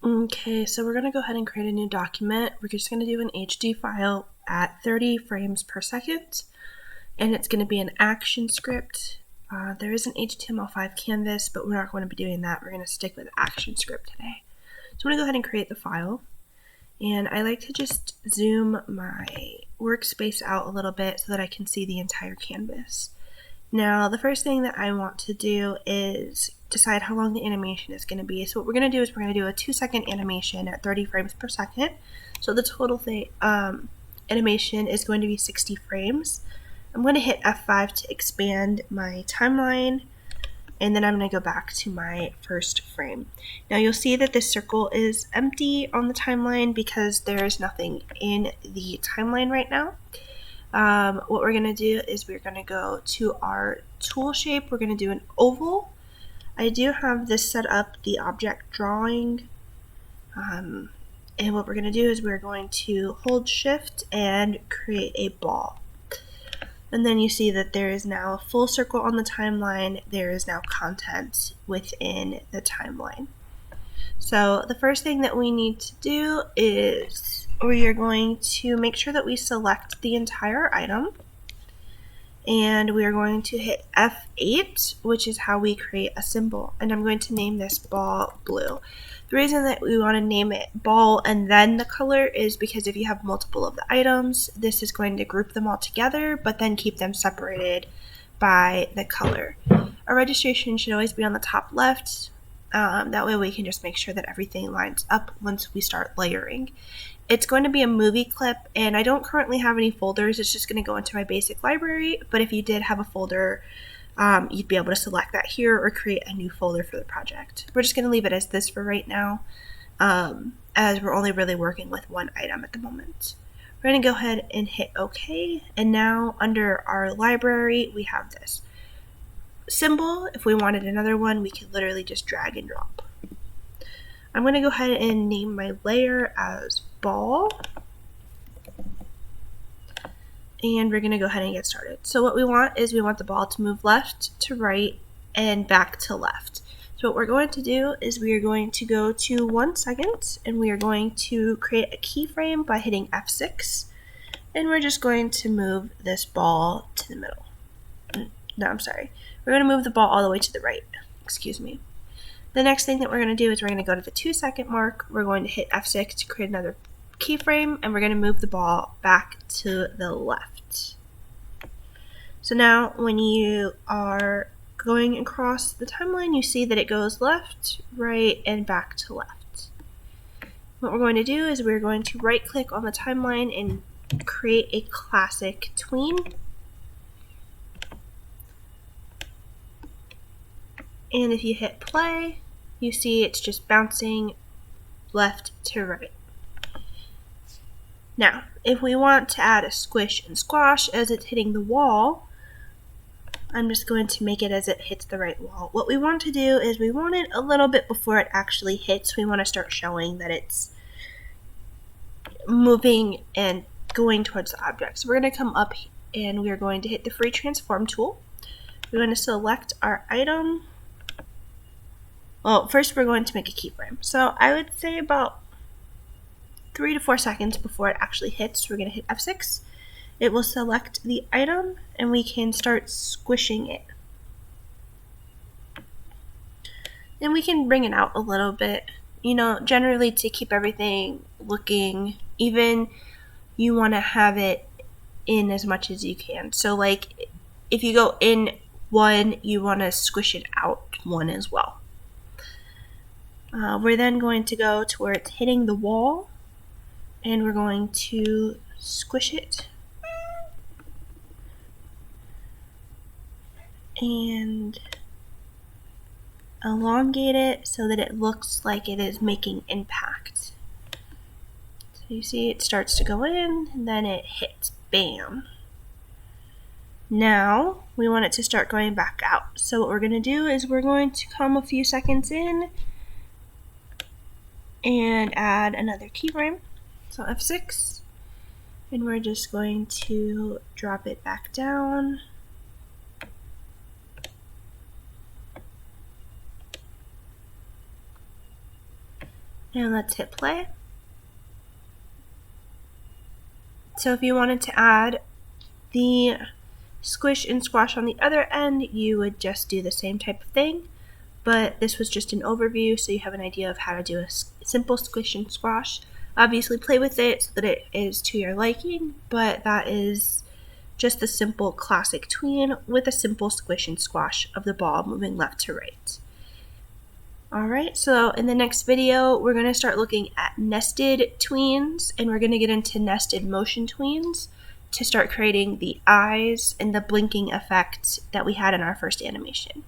Okay, so we're going to go ahead and create a new document. We're just going to do an HD file at 30 frames per second, and it's going to be an action script. There is an HTML5 canvas, but we're not going to be doing that. We're going to stick with action script today. So I'm going to go ahead and create the file, and I like to just zoom my workspace out a little bit so that I can see the entire canvas. Now, the first thing that I want to do is decide how long the animation is going to be. So what we're going to do is we're going to do a 2-second animation at 30 frames per second. So the total animation is going to be 60 frames. I'm going to hit F5 to expand my timeline, and then I'm going to go back to my first frame. Now you'll see that this circle is empty on the timeline because there is nothing in the timeline right now. What we're going to do is we're going to go to our tool shape. We're going to do an oval. I do have this set up, the object drawing. And what we're going to do is we're going to hold shift and create a ball. And then you see that there is now a full circle on the timeline. There is now content within the timeline. So the first thing that we need to do is we are going to make sure that we select the entire item, and we are going to hit F8, which is how we create a symbol, and I'm going to name this ball blue. The reason that we want to name it ball and then the color is because if you have multiple of the items, this is going to group them all together, but then keep them separated by the color. Our registration should always be on the top left. That way we can just make sure that everything lines up once we start layering. It's going to be a movie clip, and I don't currently have any folders. It's just going to go into my basic library, but if you did have a folder, you'd be able to select that here or create a new folder for the project. We're just going to leave it as this for right now, as we're only really working with one item at the moment. We're going to go ahead and hit OK, and now under our library we have this symbol. If we wanted another one, we could literally just drag and drop. I'm going to go ahead and name my layer as ball, and we're going to go ahead and get started. So what we want is we want the ball to move left to right and back to left. So what we're going to do is we are going to go to 1 second, and we are going to create a keyframe by hitting F6, and we're just going to move this ball to the middle. No, I'm sorry. We're going to move the ball all the way to the right. Excuse me. The next thing that we're going to do is we're going to go to the 2-second mark. We're going to hit F6 to create another keyframe, and we're going to move the ball back to the left. So now when you are going across the timeline, you see that it goes left, right, and back to left. What we're going to do is we're going to right click on the timeline and create a classic tween. And if you hit play, you see it's just bouncing left to right. Now, if we want to add a squish and squash as it's hitting the wall, I'm just going to make it as it hits the right wall. What we want to do is we want it a little bit before it actually hits. We want to start showing that it's moving and going towards the object. So we're going to come up and we're going to hit the free transform tool. We're going to select our item. Well, first we're going to make a keyframe. So I would say about 3 to 4 seconds before it actually hits, we're going to hit F6. It will select the item, and we can start squishing it. And we can bring it out a little bit, generally to keep everything looking even. You want to have it in as much as you can. So like if you go in 1, you want to squish it out 1 as well. We're then going to go to where it's hitting the wall, and we're going to squish it and elongate it so that it looks like it is making impact. So you see it starts to go in, and then it hits. Bam! Now we want it to start going back out. So what we're going to do is we're going to come a few seconds in and add another keyframe. So F6, and we're just going to drop it back down. And let's hit play. So if you wanted to add the squish and squash on the other end, you would just do the same type of thing, but this was just an overview so you have an idea of how to do a simple squish and squash. Obviously play with it so that it is to your liking, but that is just the simple classic tween with a simple squish and squash of the ball moving left to right. Alright, so in the next video, we're going to start looking at nested tweens, and we're going to get into nested motion tweens to start creating the eyes and the blinking effect that we had in our first animation.